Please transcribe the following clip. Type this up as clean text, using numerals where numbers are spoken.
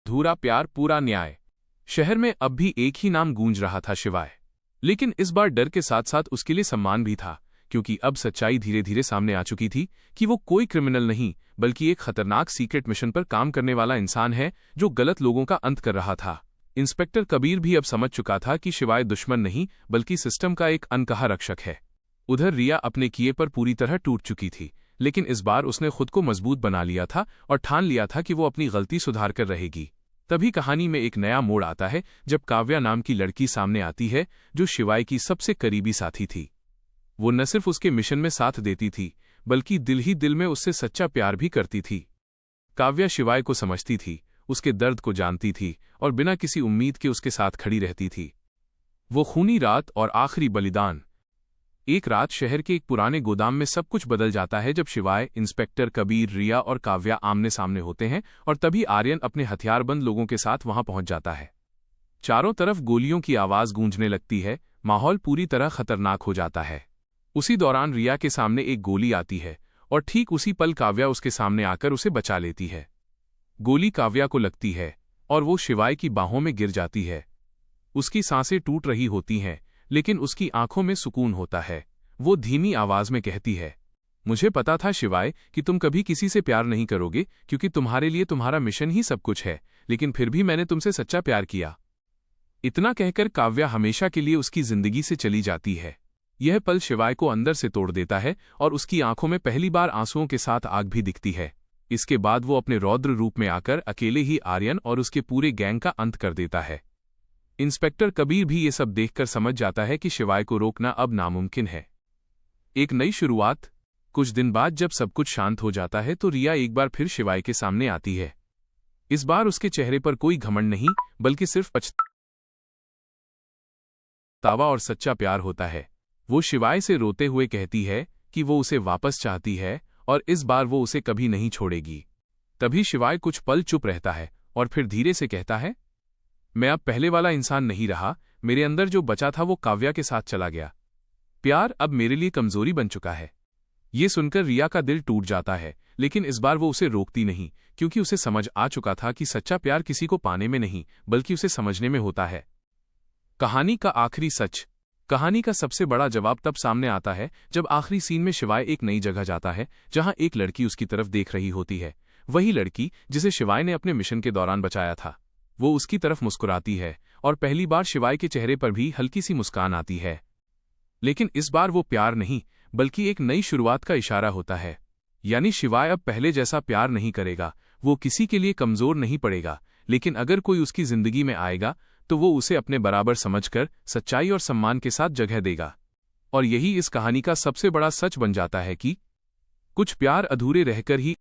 धूरा प्यार पूरा न्याय। शहर में अब भी एक ही नाम गूंज रहा था, शिवाय। लेकिन इस बार डर के साथ साथ उसके लिए सम्मान भी था, क्योंकि अब सच्चाई धीरे धीरे सामने आ चुकी थी कि वो कोई क्रिमिनल नहीं बल्कि एक खतरनाक सीक्रेट मिशन पर काम करने वाला इंसान है जो गलत लोगों का अंत कर रहा था। इंस्पेक्टर कबीर भी अब समझ चुका था कि शिवाय दुश्मन नहीं बल्कि सिस्टम का एक अनकहा रक्षक है। उधर रिया अपने किए पर पूरी तरह टूट चुकी थी, लेकिन इस बार उसने खुद को मजबूत बना लिया था और ठान लिया था कि वो अपनी गलती सुधार कर रहेगी। तभी कहानी में एक नया मोड़ आता है जब काव्या नाम की लड़की सामने आती है, जो शिवाय की सबसे करीबी साथी थी। वो न सिर्फ उसके मिशन में साथ देती थी बल्कि दिल ही दिल में उससे सच्चा प्यार भी करती थी। काव्या शिवाय को समझती थी, उसके दर्द को जानती थी और बिना किसी उम्मीद के उसके साथ खड़ी रहती थी। वो खूनी रात और आखिरी बलिदान। एक रात शहर के एक पुराने गोदाम में सब कुछ बदल जाता है जब शिवाय, इंस्पेक्टर कबीर, रिया और काव्या आमने सामने होते हैं और तभी आर्यन अपने हथियारबंद लोगों के साथ वहां पहुंच जाता है। चारों तरफ गोलियों की आवाज गूंजने लगती है, माहौल पूरी तरह खतरनाक हो जाता है। उसी दौरान रिया के सामने एक गोली आती है और ठीक उसी पल काव्या उसके सामने आकर उसे बचा लेती है। गोली काव्या को लगती है और वो शिवाय की बाहों में गिर जाती है। उसकी सांसें टूट रही होती हैं, लेकिन उसकी आंखों में सुकून होता है। वो धीमी आवाज में कहती है, मुझे पता था शिवाय कि तुम कभी किसी से प्यार नहीं करोगे, क्योंकि तुम्हारे लिए तुम्हारा मिशन ही सब कुछ है, लेकिन फिर भी मैंने तुमसे सच्चा प्यार किया। इतना कहकर काव्या हमेशा के लिए उसकी जिंदगी से चली जाती है। यह पल शिवाय को अंदर से तोड़ देता है और उसकी आंखों में पहली बार आंसुओं के साथ आग भी दिखती है। इसके बाद वो अपने रौद्र रूप में आकर अकेले ही आर्यन और उसके पूरे गैंग का अंत कर देता है। इंस्पेक्टर कबीर भी ये सब देखकर समझ जाता है कि शिवाय को रोकना अब नामुमकिन है। एक नई शुरुआत। कुछ दिन बाद जब सब कुछ शांत हो जाता है तो रिया एक बार फिर शिवाय के सामने आती है। इस बार उसके चेहरे पर कोई घमंड नहीं बल्कि सिर्फ पछतावा और सच्चा प्यार होता है। वो शिवाय से रोते हुए कहती है कि वो उसे वापस चाहती है और इस बार वो उसे कभी नहीं छोड़ेगी। तभी शिवाय कुछ पल चुप रहता है और फिर धीरे से कहता है, मैं अब पहले वाला इंसान नहीं रहा, मेरे अंदर जो बचा था वो काव्या के साथ चला गया। प्यार अब मेरे लिए कमजोरी बन चुका है। ये सुनकर रिया का दिल टूट जाता है, लेकिन इस बार वो उसे रोकती नहीं, क्योंकि उसे समझ आ चुका था कि सच्चा प्यार किसी को पाने में नहीं बल्कि उसे समझने में होता है। कहानी का आखिरी सच। कहानी का सबसे बड़ा जवाब तब सामने आता है जब आखिरी सीन में शिवाय एक नई जगह जाता है जहां एक लड़की उसकी तरफ देख रही होती है। वही लड़की जिसे शिवाय ने अपने मिशन के दौरान बचाया था। वो उसकी तरफ मुस्कुराती है और पहली बार शिवाय के चेहरे पर भी हल्की सी मुस्कान आती है। लेकिन इस बार वो प्यार नहीं बल्कि एक नई शुरुआत का इशारा होता है। यानी शिवाय अब पहले जैसा प्यार नहीं करेगा, वो किसी के लिए कमजोर नहीं पड़ेगा, लेकिन अगर कोई उसकी जिंदगी में आएगा तो वो उसे अपने बराबर समझकर सच्चाई और सम्मान के साथ जगह देगा। और यही इस कहानी का सबसे बड़ा सच बन जाता है कि कुछ प्यार अधूरे रहकर ही